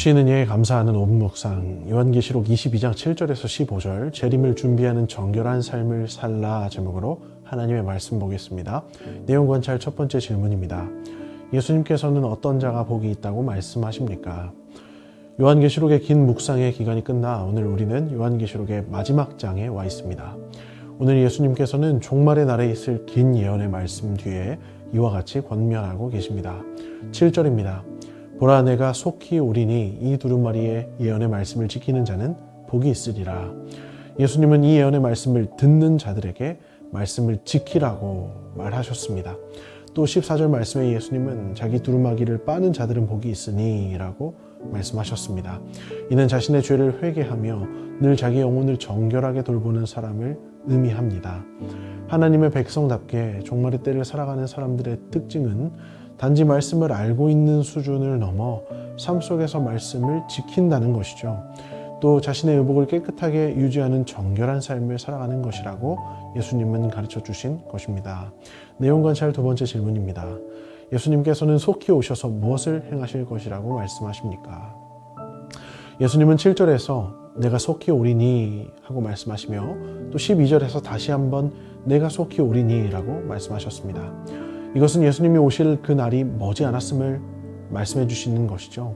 주신 은혜에 감사하는 5분 묵상, 요한계시록 22장 7절에서 15절 재림을 준비하는 정결한 삶을 살라 제목으로 하나님의 말씀 보겠습니다. 내용 관찰 첫 번째 질문입니다. 예수님께서는 어떤 자가 복이 있다고 말씀하십니까? 요한계시록의 긴 묵상의 기간이 끝나 오늘 우리는 요한계시록의 마지막 장에 와 있습니다. 오늘 예수님께서는 종말의 날에 있을 긴 예언의 말씀 뒤에 이와 같이 권면하고 계십니다. 7절입니다. 보라, 내가 속히 오리니 이 두루마리의 예언의 말씀을 지키는 자는 복이 있으리라. 예수님은 이 예언의 말씀을 듣는 자들에게 말씀을 지키라고 말하셨습니다. 또 14절 말씀에 예수님은 자기 두루마기를 빠는 자들은 복이 있으니 라고 말씀하셨습니다. 이는 자신의 죄를 회개하며 늘 자기 영혼을 정결하게 돌보는 사람을 의미합니다. 하나님의 백성답게 종말의 때를 살아가는 사람들의 특징은 단지 말씀을 알고 있는 수준을 넘어 삶 속에서 말씀을 지킨다는 것이죠. 또 자신의 의복을 깨끗하게 유지하는 정결한 삶을 살아가는 것이라고 예수님은 가르쳐 주신 것입니다. 내용 관찰 두 번째 질문입니다. 예수님께서는 속히 오셔서 무엇을 행하실 것이라고 말씀하십니까? 예수님은 7절에서 내가 속히 오리니 하고 말씀하시며 또 12절에서 다시 한번 내가 속히 오리니 라고 말씀하셨습니다. 이것은 예수님이 오실 그 날이 머지 않았음을 말씀해 주시는 것이죠.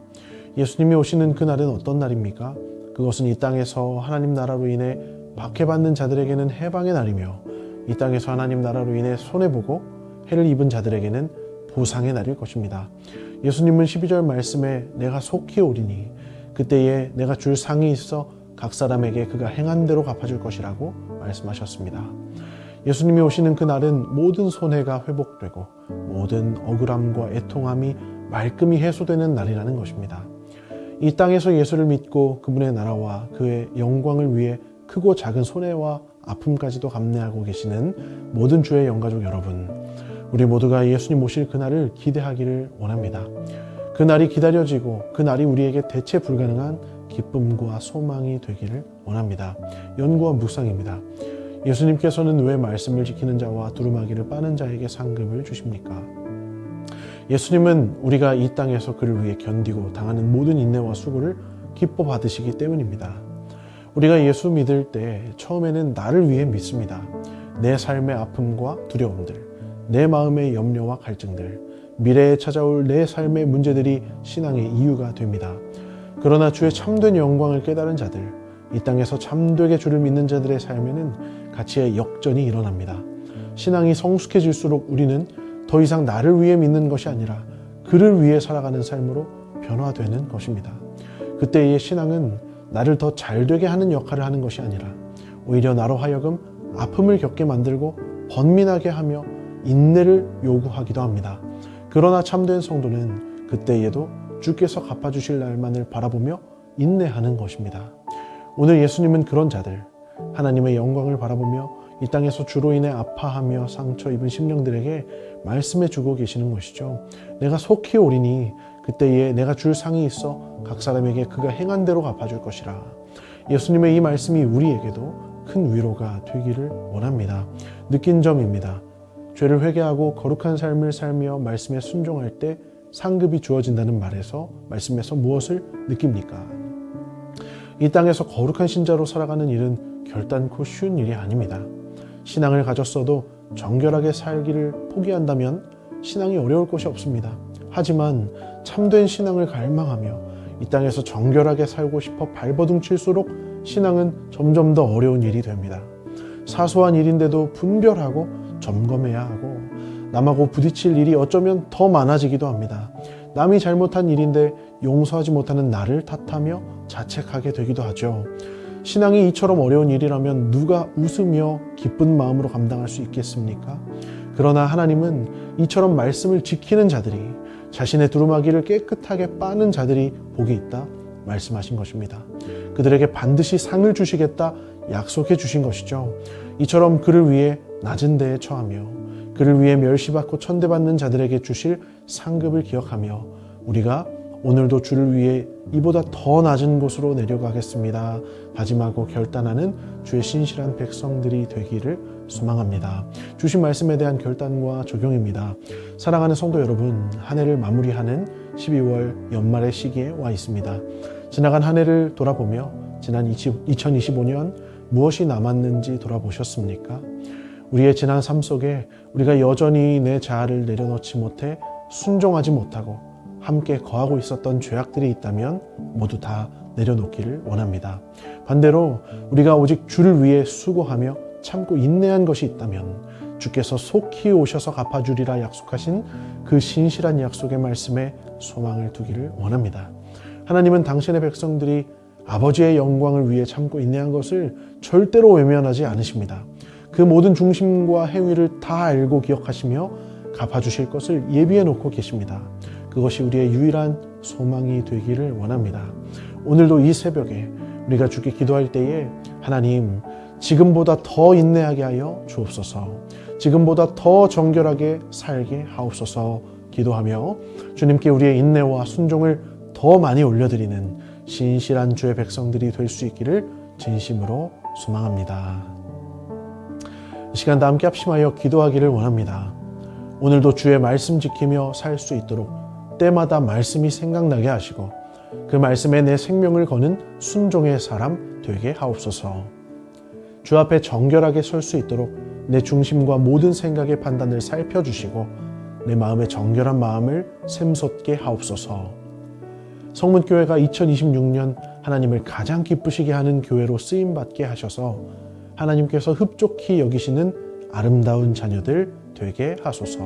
예수님이 오시는 그 날은 어떤 날입니까? 그것은 이 땅에서 하나님 나라로 인해 박해받는 자들에게는 해방의 날이며 이 땅에서 하나님 나라로 인해 손해보고 해를 입은 자들에게는 보상의 날일 것입니다. 예수님은 12절 말씀에 내가 속히 오리니 그때에 내가 줄 상이 있어 각 사람에게 그가 행한 대로 갚아줄 것이라고 말씀하셨습니다. 예수님이 오시는 그 날은 모든 손해가 회복되고 모든 억울함과 애통함이 말끔히 해소되는 날이라는 것입니다. 이 땅에서 예수를 믿고 그분의 나라와 그의 영광을 위해 크고 작은 손해와 아픔까지도 감내하고 계시는 모든 주의 영가족 여러분, 우리 모두가 예수님 오실 그날을 기대하기를 원합니다. 그 날이 기다려지고 그 날이 우리에게 대체 불가능한 기쁨과 소망이 되기를 원합니다. 연구와 묵상입니다. 예수님께서는 왜 말씀을 지키는 자와 두루마기를 빠는 자에게 상급을 주십니까? 예수님은 우리가 이 땅에서 그를 위해 견디고 당하는 모든 인내와 수고를 기뻐 받으시기 때문입니다. 우리가 예수 믿을 때 처음에는 나를 위해 믿습니다. 내 삶의 아픔과 두려움들, 내 마음의 염려와 갈증들, 미래에 찾아올 내 삶의 문제들이 신앙의 이유가 됩니다. 그러나 주의 참된 영광을 깨달은 자들, 이 땅에서 참되게 주를 믿는 자들의 삶에는 가치의 역전이 일어납니다. 신앙이 성숙해질수록 우리는 더 이상 나를 위해 믿는 것이 아니라 그를 위해 살아가는 삶으로 변화되는 것입니다. 그때의 신앙은 나를 더 잘되게 하는 역할을 하는 것이 아니라 오히려 나로 하여금 아픔을 겪게 만들고 번민하게 하며 인내를 요구하기도 합니다. 그러나 참된 성도는 그때에도 주께서 갚아주실 날만을 바라보며 인내하는 것입니다. 오늘 예수님은 그런 자들, 하나님의 영광을 바라보며 이 땅에서 주로 인해 아파하며 상처 입은 심령들에게 말씀해 주고 계시는 것이죠. 내가 속히 오리니 그때에 내가 줄 상이 있어 각 사람에게 그가 행한 대로 갚아줄 것이라. 예수님의 이 말씀이 우리에게도 큰 위로가 되기를 원합니다. 느낀 점입니다. 죄를 회개하고 거룩한 삶을 살며 말씀에 순종할 때 상급이 주어진다는 말씀에서 무엇을 느낍니까? 이 땅에서 거룩한 신자로 살아가는 일은 결단코 쉬운 일이 아닙니다. 신앙을 가졌어도 정결하게 살기를 포기한다면 신앙이 어려울 것이 없습니다. 하지만 참된 신앙을 갈망하며 이 땅에서 정결하게 살고 싶어 발버둥칠수록 신앙은 점점 더 어려운 일이 됩니다. 사소한 일인데도 분별하고 점검해야 하고 남하고 부딪힐 일이 어쩌면 더 많아지기도 합니다. 남이 잘못한 일인데 용서하지 못하는 나를 탓하며 자책하게 되기도 하죠. 신앙이 이처럼 어려운 일이라면 누가 웃으며 기쁜 마음으로 감당할 수 있겠습니까? 그러나 하나님은 이처럼 말씀을 지키는 자들이, 자신의 두루마기를 깨끗하게 빠는 자들이 복이 있다 말씀하신 것입니다. 그들에게 반드시 상을 주시겠다 약속해 주신 것이죠. 이처럼 그를 위해 낮은 데에 처하며 그를 위해 멸시받고 천대받는 자들에게 주실 상급을 기억하며 우리가 오늘도 주를 위해 이보다 더 낮은 곳으로 내려가겠습니다 다짐하고 결단하는 주의 신실한 백성들이 되기를 소망합니다. 주신 말씀에 대한 결단과 적용입니다. 사랑하는 성도 여러분, 한 해를 마무리하는 12월 연말의 시기에 와 있습니다. 지나간 한 해를 돌아보며 지난 2025년 무엇이 남았는지 돌아보셨습니까? 우리의 지난 삶 속에 우리가 여전히 내 자아를 내려놓지 못해 순종하지 못하고 함께 거하고 있었던 죄악들이 있다면 모두 다 내려놓기를 원합니다. 반대로 우리가 오직 주를 위해 수고하며 참고 인내한 것이 있다면 주께서 속히 오셔서 갚아주리라 약속하신 그 신실한 약속의 말씀에 소망을 두기를 원합니다. 하나님은 당신의 백성들이 아버지의 영광을 위해 참고 인내한 것을 절대로 외면하지 않으십니다. 그 모든 중심과 행위를 다 알고 기억하시며 갚아주실 것을 예비해 놓고 계십니다. 그것이 우리의 유일한 소망이 되기를 원합니다. 오늘도 이 새벽에 우리가 주께 기도할 때에 하나님, 지금보다 더 인내하게 하여 주옵소서, 지금보다 더 정결하게 살게 하옵소서 기도하며 주님께 우리의 인내와 순종을 더 많이 올려드리는 신실한 주의 백성들이 될 수 있기를 진심으로 소망합니다. 이 시간 다 함께 합심하여 기도하기를 원합니다. 오늘도 주의 말씀 지키며 살 수 있도록 때마다 말씀이 생각나게 하시고 그 말씀에 내 생명을 거는 순종의 사람 되게 하옵소서. 주 앞에 정결하게 설 수 있도록 내 중심과 모든 생각의 판단을 살펴주시고 내 마음의 정결한 마음을 샘솟게 하옵소서. 성문교회가 2026년 하나님을 가장 기쁘시게 하는 교회로 쓰임받게 하셔서 하나님께서 흡족히 여기시는 아름다운 자녀들 되게 하소서.